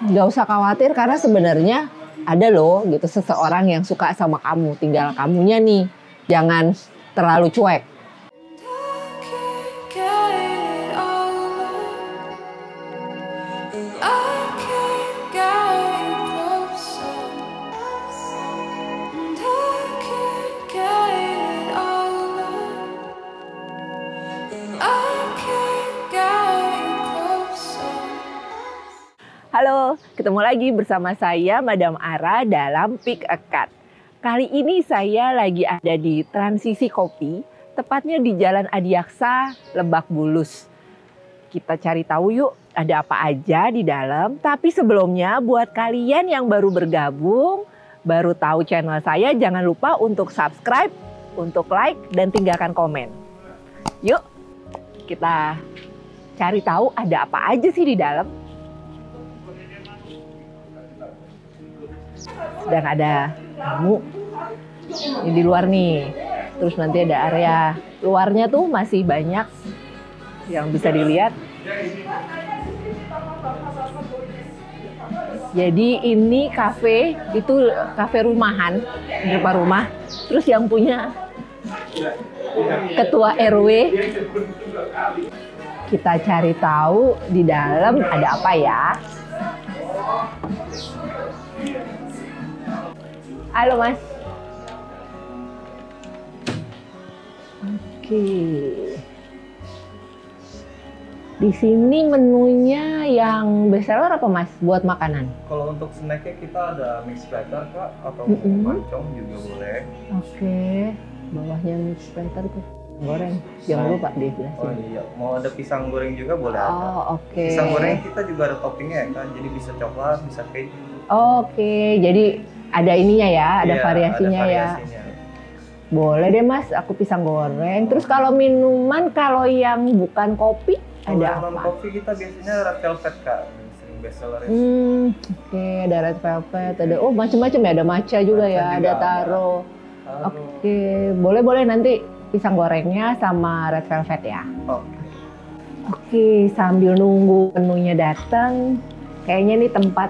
Nggak usah khawatir karena sebenarnya ada loh gitu seseorang yang suka sama kamu. Tinggal kamunya nih, jangan terlalu cuek. Halo, ketemu lagi bersama saya Madam Ara dalam Pick a Card. Kali ini saya lagi ada di Transisi Kopi, tepatnya di Jalan Adiaksa, Lebak Bulus. Kita cari tahu yuk ada apa aja di dalam. Tapi sebelumnya buat kalian yang baru bergabung, baru tahu channel saya, jangan lupa untuk subscribe, untuk like, dan tinggalkan komen. Yuk, kita cari tahu ada apa aja sih di dalam. Dan ada tamu ini di luar nih. Terus nanti ada area luarnya tuh masih banyak yang bisa dilihat. Jadi ini kafe, itu kafe rumahan di depan rumah. Terus yang punya ketua RW. Kita cari tahu di dalam ada apa ya. Halo Mas. Oke. Di sini menunya yang bestseller apa Mas buat makanan? Kalau untuk snacknya kita ada mix platter Kak, atau pancong juga boleh. Oke. Bawahnya mix platter tuh goreng. Jangan lupa dijelasin. Oh iya, mau ada pisang goreng juga boleh ada. Oh oke. Pisang goreng kita juga ada toppingnya ya kan, jadi bisa coklat, bisa keju. Oke, jadi ada ininya ya, ada Iya, variasinya ada ya. variasinya. Boleh deh Mas, aku pisang goreng. Terus kalau minuman, kalau yang bukan kopi, Kalau ada yang non apa? kopi kita biasanya red velvet Kak, sering best seller. Oke, ada red velvet, ada macam-macam ya, ada matcha juga Matcha ya, juga ada taro. Oke, boleh nanti pisang gorengnya sama red velvet ya. Oke, sambil nunggu menunya datang, kayaknya ini tempat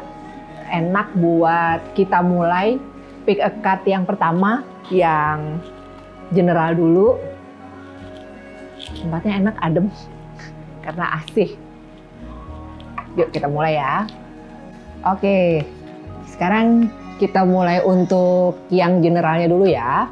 enak buat kita mulai pick a card yang pertama, yang general dulu. Tempatnya enak, adem, karena asih. Yuk kita mulai ya. Oke, sekarang kita mulai untuk yang generalnya dulu ya.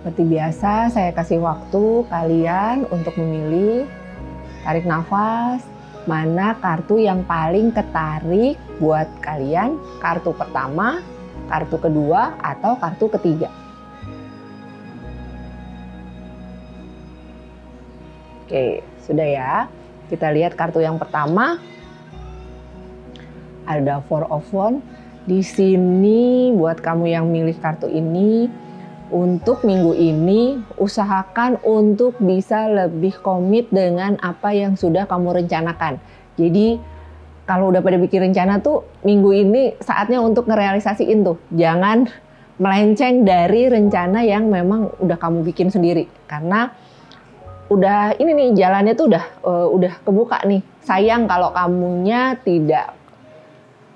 Seperti biasa, saya kasih waktu kalian untuk memilih, tarik nafas, mana kartu yang paling ketarik buat kalian, kartu pertama, kartu kedua, atau kartu ketiga. Oke, sudah ya. Kita lihat kartu yang pertama, ada Four of Wands. Di sini buat kamu yang milih kartu ini, untuk minggu ini, usahakan untuk bisa lebih komit dengan apa yang sudah kamu rencanakan. Jadi, kalau udah pada bikin rencana tuh, minggu ini saatnya untuk ngerealisasiin tuh. Jangan melenceng dari rencana yang memang udah kamu bikin sendiri. Karena udah ini nih, jalannya tuh udah kebuka nih. Sayang kalau kamunya tidak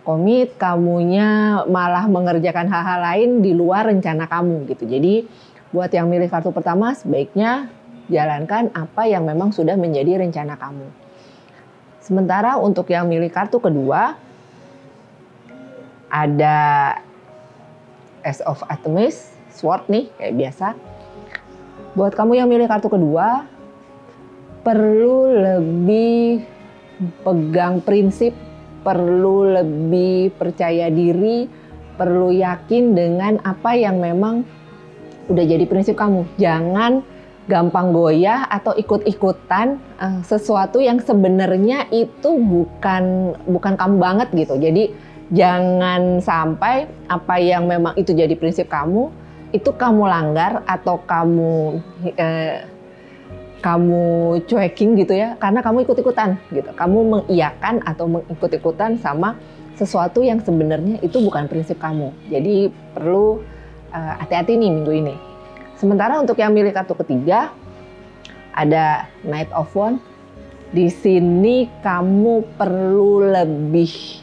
komit, kamunya malah mengerjakan hal-hal lain di luar rencana kamu gitu. Jadi buat yang milih kartu pertama, sebaiknya jalankan apa yang memang sudah menjadi rencana kamu. Sementara untuk yang milih kartu kedua, ada Ace of Artemis, Sword nih kayak biasa. Buat kamu yang milih kartu kedua, perlu lebih pegang prinsip, perlu lebih percaya diri, perlu yakin dengan apa yang memang udah jadi prinsip kamu. Jangan gampang goyah atau ikut-ikutan sesuatu yang sebenarnya itu bukan kamu banget gitu. Jadi jangan sampai apa yang memang itu jadi prinsip kamu itu kamu langgar atau kamu cuekin gitu ya, karena kamu ikut-ikutan gitu. Kamu mengiyakan atau mengikut-ikutan sama sesuatu yang sebenarnya itu bukan prinsip kamu. Jadi perlu hati-hati nih minggu ini. Sementara untuk yang milih kartu ketiga, ada Knight of Wands. Di sini kamu perlu lebih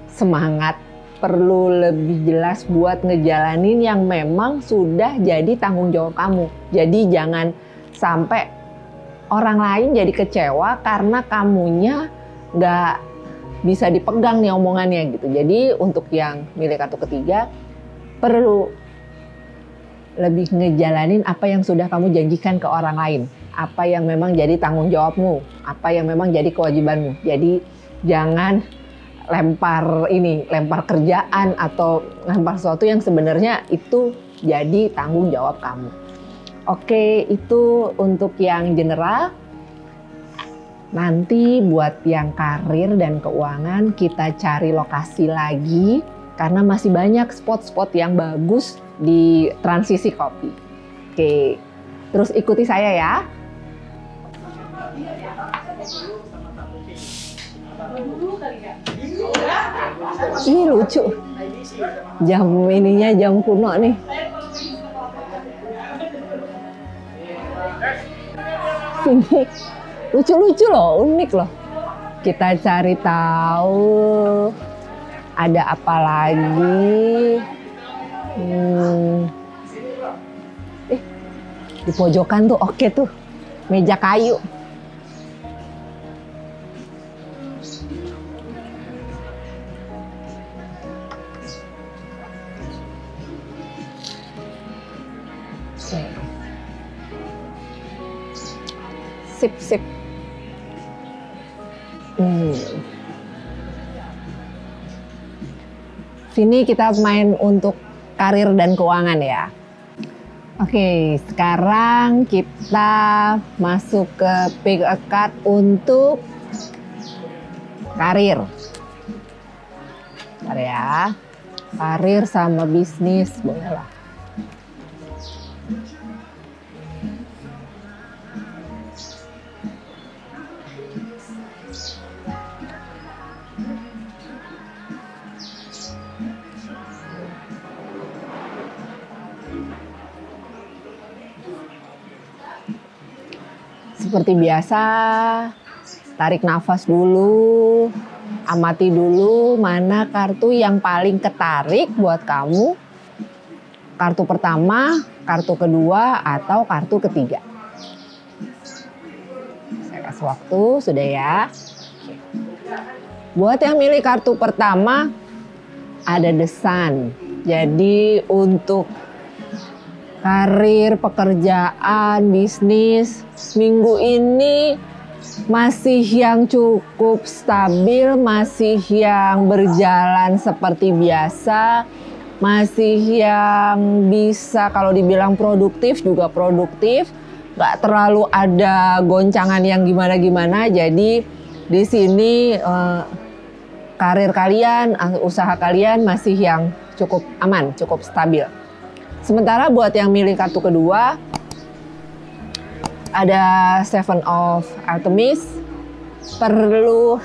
semangat, perlu lebih jelas buat ngejalanin yang memang sudah jadi tanggung jawab kamu. Jadi jangan sampai orang lain jadi kecewa karena kamunya nggak bisa dipegang nih omongannya gitu. Jadi untuk yang milih kartu ketiga, perlu lebih ngejalanin apa yang sudah kamu janjikan ke orang lain. Apa yang memang jadi tanggung jawabmu, apa yang memang jadi kewajibanmu. Jadi jangan lempar kerjaan atau lempar sesuatu yang sebenarnya itu jadi tanggung jawab kamu. Oke, itu untuk yang general. Nanti buat yang karir dan keuangan kita cari lokasi lagi karena masih banyak spot-spot yang bagus di transisi kopi. Oke, terus ikuti saya ya. Ih lucu. Jam ininya jam kuno nih. Ini lucu-lucu loh, unik loh. Kita cari tahu ada apa lagi. Di pojokan tuh oke tuh. Meja kayu. Sip. Sini kita main untuk karir dan keuangan ya. Oke, sekarang kita masuk ke pick a card untuk karir. Bentar ya. Karir sama bisnis boleh lah. Seperti biasa, tarik nafas dulu, amati dulu mana kartu yang paling ketarik buat kamu. Kartu pertama, kartu kedua, atau kartu ketiga. Saya kasih waktu, sudah ya. Buat yang milih kartu pertama, ada The Sun. Jadi untuk karir, pekerjaan, bisnis, minggu ini masih yang cukup stabil, masih yang berjalan seperti biasa, masih yang bisa kalau dibilang produktif juga produktif, nggak terlalu ada goncangan yang gimana-gimana. Jadi di sini karir kalian, usaha kalian masih yang cukup aman, cukup stabil. Sementara buat yang milih kartu kedua, ada Seven of Artemis. Perlu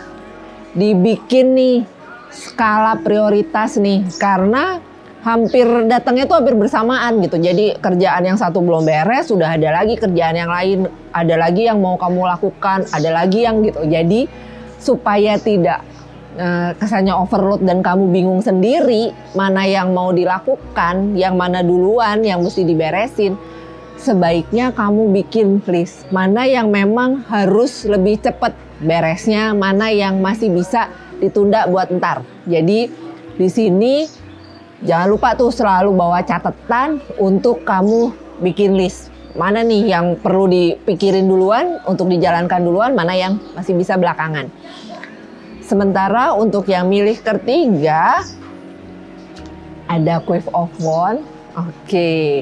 dibikin nih skala prioritas nih, karena hampir datangnya tuh hampir bersamaan gitu. Jadi kerjaan yang satu belum beres, sudah ada lagi kerjaan yang lain, ada lagi yang mau kamu lakukan, ada lagi yang gitu. Jadi supaya tidak kesannya overload dan kamu bingung sendiri mana yang mau dilakukan, yang mana duluan yang mesti diberesin, sebaiknya kamu bikin list mana yang memang harus lebih cepat beresnya, mana yang masih bisa ditunda buat ntar. Jadi di sini jangan lupa tuh selalu bawa catatan untuk kamu bikin list. Mana nih yang perlu dipikirin duluan untuk dijalankan duluan, mana yang masih bisa belakangan. Sementara untuk yang milih ketiga, ada Queen of Wands. Oke.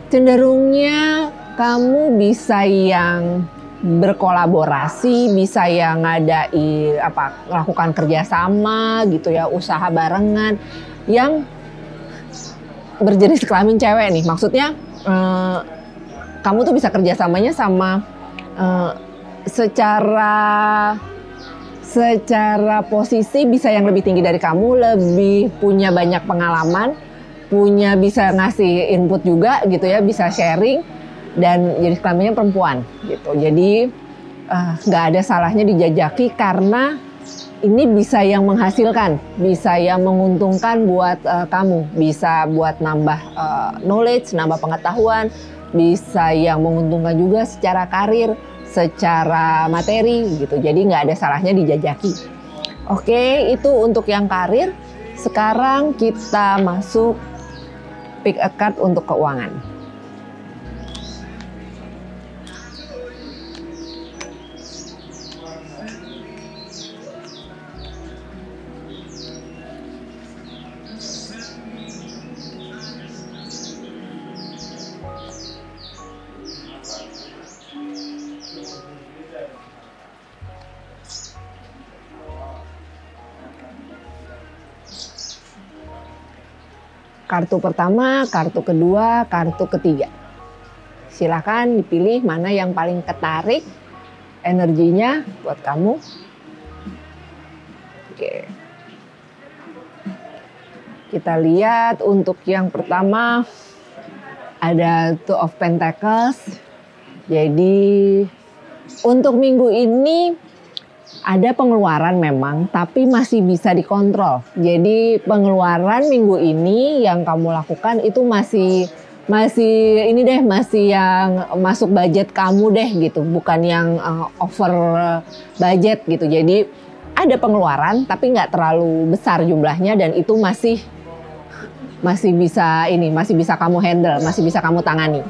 Cenderungnya kamu bisa yang berkolaborasi, bisa yang melakukan kerjasama gitu ya, usaha barengan yang berjenis kelamin cewek nih, maksudnya kamu tuh bisa kerjasamanya sama secara posisi bisa yang lebih tinggi dari kamu, lebih punya banyak pengalaman, punya bisa ngasih input juga gitu ya, bisa sharing, dan jenis kelaminnya perempuan gitu. Jadi nggak ada salahnya dijajaki karena ini bisa yang menghasilkan, bisa yang menguntungkan buat kamu, bisa buat nambah knowledge, nambah pengetahuan, bisa yang menguntungkan juga secara karir, secara materi gitu. Jadi nggak ada salahnya dijajaki. Oke, itu untuk yang karir. Sekarang kita masuk pick a card untuk keuangan. Kartu pertama, kartu kedua, kartu ketiga. Silakan dipilih mana yang paling ketarik energinya buat kamu. Oke. Kita lihat untuk yang pertama ada Two of Pentacles. Jadi untuk minggu ini ada pengeluaran memang, tapi masih bisa dikontrol. Jadi pengeluaran minggu ini yang kamu lakukan itu masih ini deh, masih yang masuk budget kamu deh gitu, bukan yang over budget gitu. Jadi ada pengeluaran tapi nggak terlalu besar jumlahnya, dan itu masih bisa kamu handle, masih bisa kamu tangani.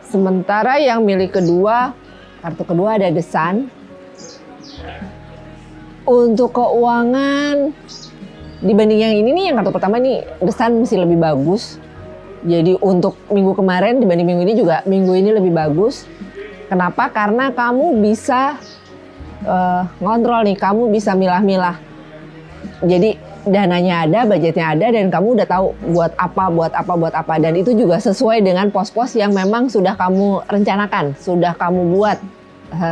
Sementara yang milik kedua, kartu kedua ada The Sun. Untuk keuangan dibanding yang ini nih, yang kartu pertama nih The Sun masih lebih bagus. Jadi untuk minggu kemarin dibanding minggu ini juga minggu ini lebih bagus. Kenapa? Karena kamu bisa ngontrol nih, kamu bisa milah-milah. Jadi dananya ada, budgetnya ada, dan kamu udah tahu buat apa. Dan itu juga sesuai dengan pos-pos yang memang sudah kamu rencanakan, sudah kamu buat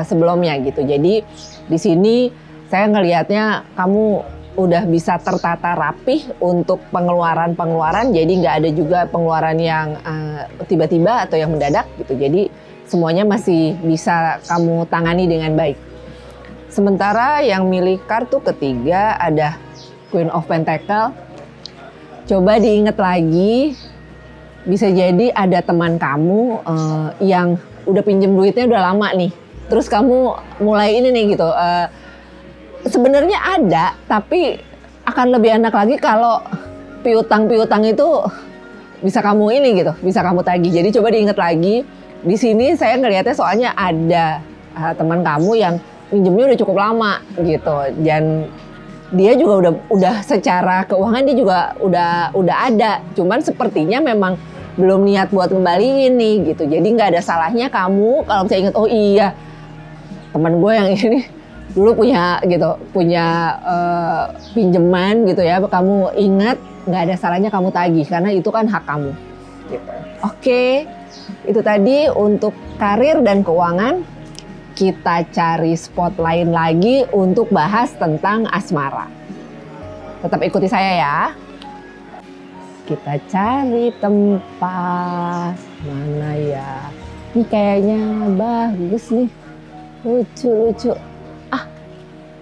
sebelumnya gitu. Jadi di sini saya ngelihatnya kamu udah bisa tertata rapih untuk pengeluaran, jadi nggak ada juga pengeluaran yang tiba-tiba atau yang mendadak gitu. Jadi semuanya masih bisa kamu tangani dengan baik. Sementara yang milik kartu ketiga ada Queen of Pentacles. Coba diingat lagi, bisa jadi ada teman kamu yang udah pinjem duitnya udah lama nih. Terus kamu mulai ini nih gitu. Sebenarnya ada, tapi akan lebih enak lagi kalau piutang itu bisa kamu ini gitu, bisa kamu tagih. Jadi coba diingat lagi. Di sini saya ngelihatnya soalnya ada teman kamu yang pinjemnya udah cukup lama gitu, dan dia juga udah secara keuangan dia juga udah ada. Cuman sepertinya memang belum niat buat kembaliin nih gitu. Jadi nggak ada salahnya kamu kalau saya ingat, oh iya teman gue yang ini dulu punya pinjaman gitu ya, kamu ingat, nggak ada salahnya kamu tagih karena itu kan hak kamu gitu. Oke, itu tadi untuk karir dan keuangan. Kita cari spot lain lagi untuk bahas tentang asmara. Tetap ikuti saya ya. Kita cari tempat mana ya, ini kayaknya bagus nih, lucu.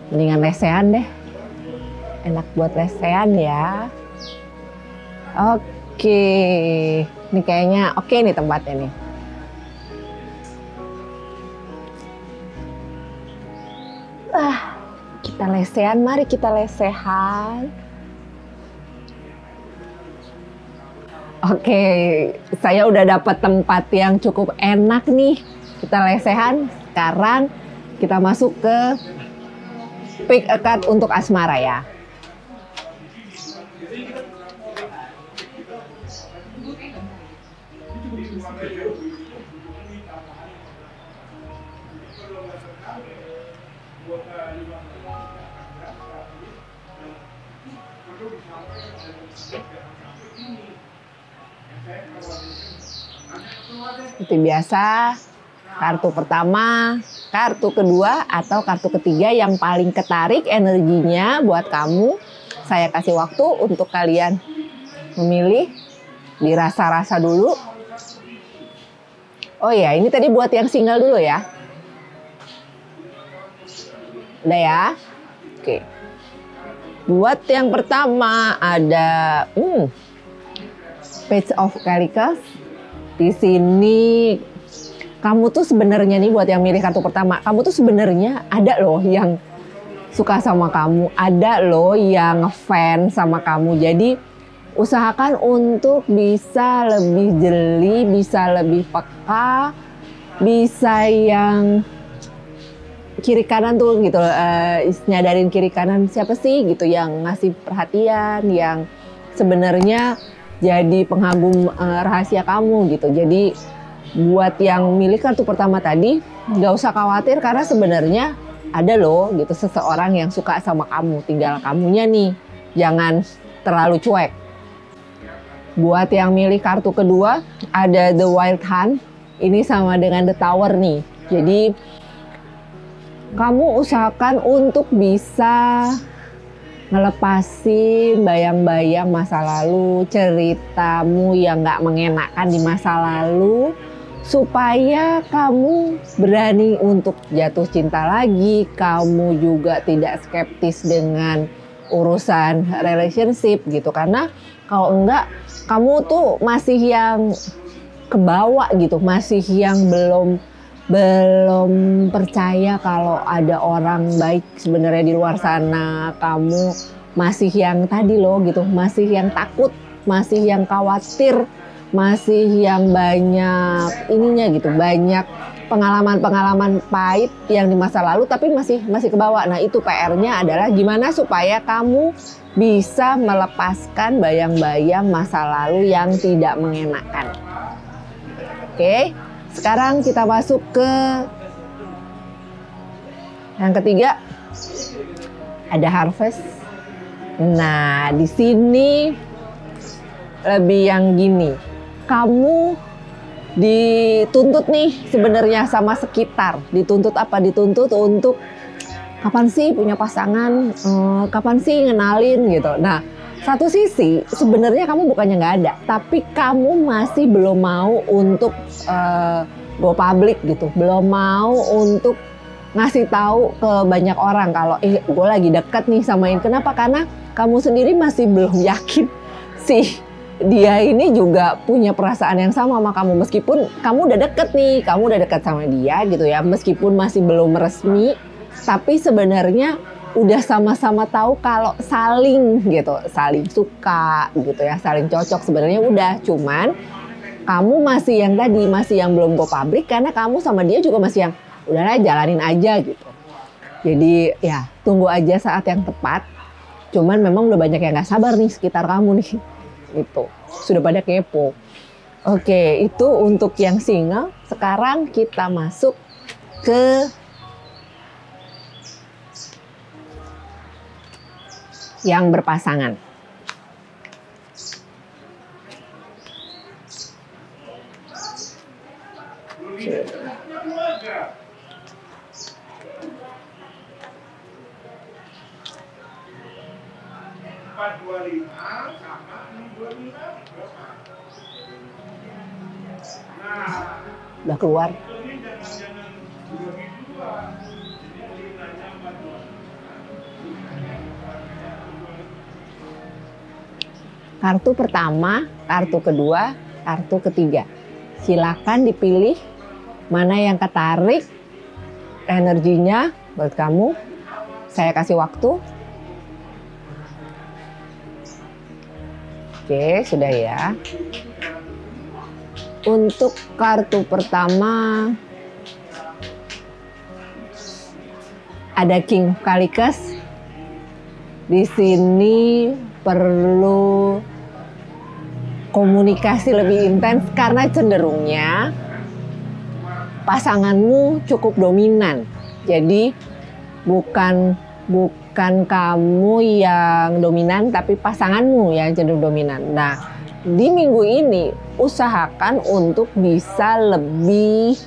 Mendingan lesehan deh, enak buat lesehan ya. Oke, ini kayaknya oke nih tempatnya nih. Kita lesehan, mari kita lesehan. Oke, saya udah dapat tempat yang cukup enak nih. Kita lesehan. Sekarang kita masuk ke pick a card untuk asmara ya. Seperti biasa, kartu pertama, kartu kedua, atau kartu ketiga yang paling ketarik energinya buat kamu. Saya kasih waktu untuk kalian memilih, dirasa-rasa dulu. Oh ya, ini tadi buat yang single dulu ya. Udah ya? Oke. Buat yang pertama ada Page of Pentacles. Di sini kamu tuh sebenarnya nih, buat yang milih kartu pertama, kamu tuh sebenarnya ada loh yang suka sama kamu, ada loh yang ngefans sama kamu. Jadi usahakan untuk bisa lebih jeli, bisa lebih peka, bisa yang kiri kanan tuh gitu, nyadarin kiri kanan siapa sih gitu yang ngasih perhatian, yang sebenarnya jadi pengagum rahasia kamu gitu. Jadi buat yang milih kartu pertama tadi, nggak usah khawatir karena sebenarnya ada loh gitu seseorang yang suka sama kamu. Tinggal kamunya nih, jangan terlalu cuek. Buat yang milih kartu kedua, ada The Wild Hunt. Ini sama dengan The Tower nih. Jadi kamu usahakan untuk bisa ngelepasin bayang-bayang masa lalu, ceritamu yang gak mengenakan di masa lalu, supaya kamu berani untuk jatuh cinta lagi. Kamu juga tidak skeptis dengan urusan relationship gitu, karena kalau enggak kamu tuh masih yang kebawa gitu, masih yang belum percaya kalau ada orang baik sebenarnya di luar sana. Kamu masih yang tadi loh gitu, masih yang takut, masih yang khawatir, masih yang banyak ininya gitu, banyak pengalaman-pengalaman pahit yang di masa lalu tapi masih kebawa. Nah, itu PR-nya adalah gimana supaya kamu bisa melepaskan bayang-bayang masa lalu yang tidak mengenakan. Oke. Sekarang kita masuk ke yang ketiga, ada Harvest. Nah, di sini lebih yang gini, kamu dituntut nih sebenarnya sama sekitar. Dituntut apa? Dituntut untuk kapan sih punya pasangan, kapan sih ngenalin gitu. Nah, satu sisi sebenarnya kamu bukannya nggak ada, tapi kamu masih belum mau untuk go public gitu, belum mau untuk ngasih tahu ke banyak orang kalau gue lagi deket nih sama ini. Kenapa? Karena kamu sendiri masih belum yakin sih dia ini juga punya perasaan yang sama sama kamu, meskipun kamu udah deket nih, kamu udah deket sama dia gitu ya, meskipun masih belum resmi, tapi sebenarnya udah sama-sama tahu kalau saling gitu, saling suka gitu ya, saling cocok sebenarnya udah. Cuman kamu masih yang tadi, masih yang belum go public karena kamu sama dia juga masih yang udahlah jalanin aja gitu. Jadi ya tunggu aja saat yang tepat. Cuman memang udah banyak yang nggak sabar nih sekitar kamu nih, itu sudah pada kepo. Oke, itu untuk yang single. Sekarang kita masuk ke yang berpasangan. Udah keluar. Kartu pertama, kartu kedua, kartu ketiga. Silakan dipilih mana yang ketarik energinya buat kamu. Saya kasih waktu. Oke, sudah ya. Untuk kartu pertama ada King of Pentacles. Di sini perlu komunikasi lebih intens karena cenderungnya pasanganmu cukup dominan. Jadi bukan kamu yang dominan, tapi pasanganmu yang cenderung dominan. Nah, di minggu ini usahakan untuk bisa lebih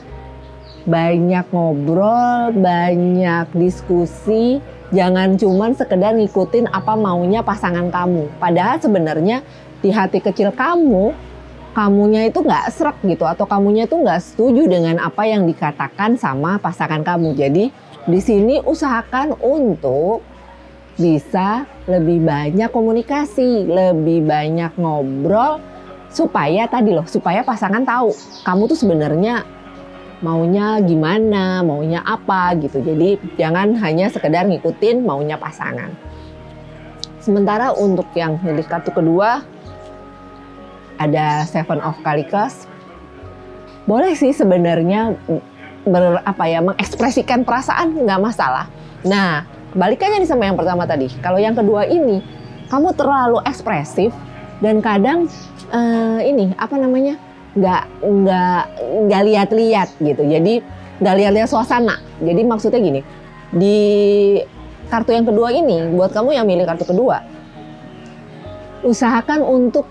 banyak ngobrol, banyak diskusi. Jangan cuman sekedar ngikutin apa maunya pasangan kamu. Padahal sebenarnya di hati kecil kamunya itu nggak srek gitu, atau kamunya itu nggak setuju dengan apa yang dikatakan sama pasangan kamu. Jadi di sini usahakan untuk bisa lebih banyak komunikasi, lebih banyak ngobrol, supaya supaya pasangan tahu kamu tuh sebenarnya maunya gimana, maunya apa gitu. Jadi jangan hanya sekedar ngikutin maunya pasangan. Sementara untuk yang milik kartu kedua ada Seven of Cups. Boleh sih sebenarnya mengekspresikan perasaan, nggak masalah. Nah, balikannya nih sama yang pertama tadi. Kalau yang kedua ini kamu terlalu ekspresif dan kadang nggak lihat-lihat gitu. Jadi nggak lihat-lihat suasana. Jadi maksudnya gini, di kartu yang kedua ini, buat kamu yang milih kartu kedua, usahakan untuk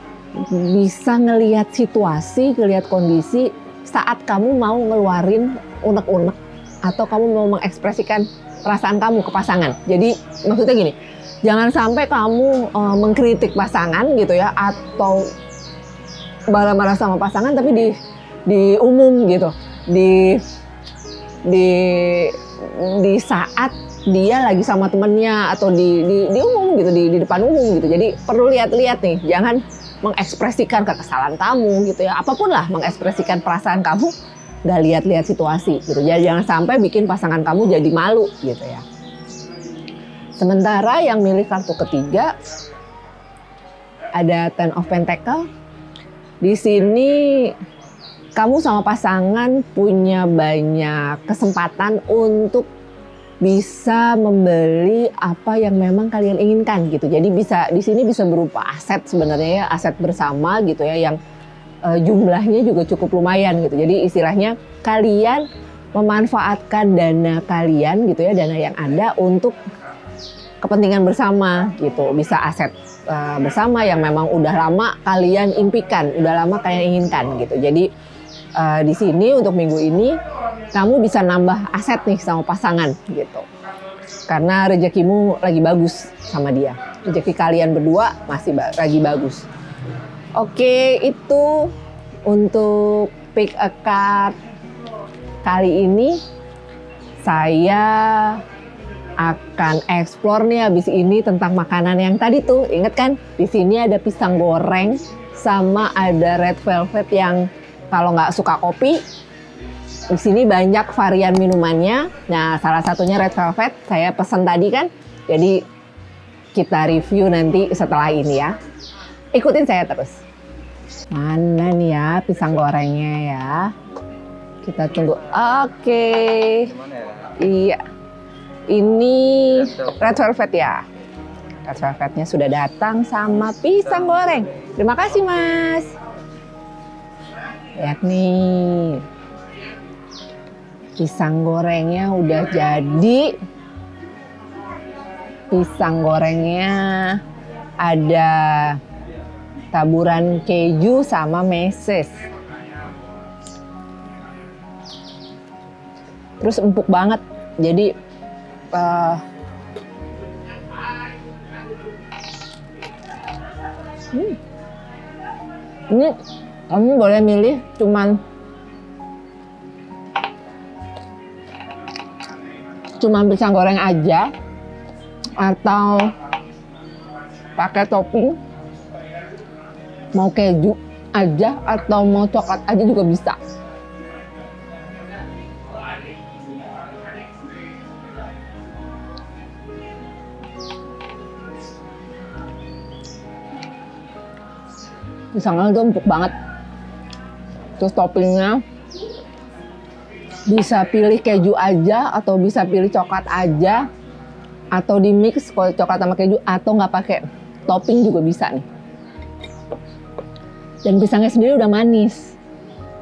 bisa ngelihat situasi, ngelihat kondisi saat kamu mau ngeluarin unek-unek atau kamu mau mengekspresikan perasaan kamu ke pasangan. Jadi maksudnya gini, jangan sampai kamu mengkritik pasangan gitu ya, atau marah-marah sama pasangan tapi di umum gitu, di saat dia lagi sama temennya atau di umum gitu, di depan umum gitu. Jadi perlu lihat-lihat nih, jangan mengekspresikan kekesalan kamu gitu ya, apapun lah, mengekspresikan perasaan kamu nggak lihat-lihat situasi gitu. Jadi jangan sampai bikin pasangan kamu jadi malu gitu ya. Sementara yang milih kartu ketiga ada Ten of Pentacles. Di sini kamu sama pasangan punya banyak kesempatan untuk bisa membeli apa yang memang kalian inginkan gitu. Jadi di sini bisa berupa aset sebenarnya ya, aset bersama gitu ya, yang jumlahnya juga cukup lumayan gitu. Jadi istilahnya kalian memanfaatkan dana kalian gitu ya, dana yang ada untuk kepentingan bersama gitu. Bisa aset bersama yang memang udah lama kalian impikan, udah lama kalian inginkan gitu. Jadi di sini untuk minggu ini kamu bisa nambah aset nih sama pasangan gitu. Karena rezekimu lagi bagus sama dia. Rezeki kalian berdua masih lagi bagus. Oke, itu untuk pick a card kali ini. Saya akan explore nih habis ini tentang makanan yang tadi tuh. Ingat kan? Di sini ada pisang goreng sama ada red velvet yang kalau nggak suka kopi, di sini banyak varian minumannya. Nah, salah satunya red velvet saya pesan tadi kan. Jadi kita review nanti setelah ini ya. Ikutin saya terus. Mana nih ya pisang gorengnya ya? Kita tunggu. Oke. Iya. Ini red velvet ya. Red velvetnya sudah datang sama pisang goreng. Terima kasih Mas. Lihat nih. Pisang gorengnya udah jadi. Pisang gorengnya ada taburan keju sama meses. Terus empuk banget. Jadi ini kamu boleh milih cuman pisang goreng aja atau pakai topping, mau keju aja atau mau coklat aja juga bisa. Pisangnya tuh empuk banget. Terus toppingnya bisa pilih keju aja atau bisa pilih coklat aja, atau di mix kalau coklat sama keju, atau nggak pakai topping juga bisa nih. Dan pisangnya sendiri udah manis,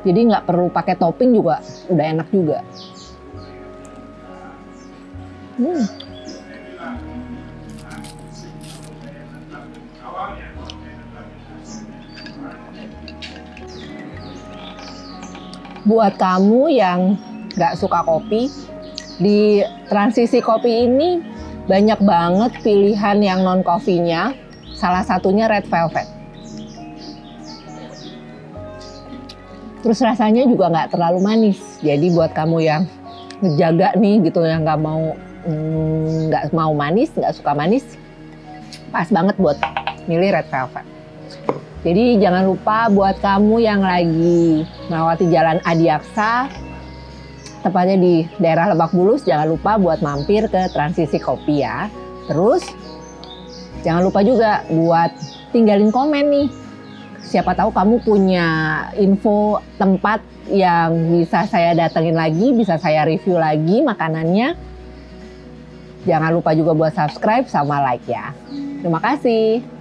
jadi nggak perlu pakai topping juga udah enak juga. buat kamu yang nggak suka kopi, di Transisi Kopi ini banyak banget pilihan yang non coffee-nya. Salah satunya Red Velvet. Terus rasanya juga nggak terlalu manis. Jadi buat kamu yang ngejaga nih gitu, yang nggak mau manis, nggak suka manis, pas banget buat milih Red Velvet. Jadi jangan lupa buat kamu yang lagi melewati Jalan Adiaksa, tepatnya di daerah Lebak Bulus, jangan lupa buat mampir ke Transisi Kopi ya. Terus jangan lupa juga buat tinggalin komen nih. Siapa tahu kamu punya info tempat yang bisa saya datengin lagi, bisa saya review lagi makanannya. Jangan lupa juga buat subscribe sama like ya. Terima kasih.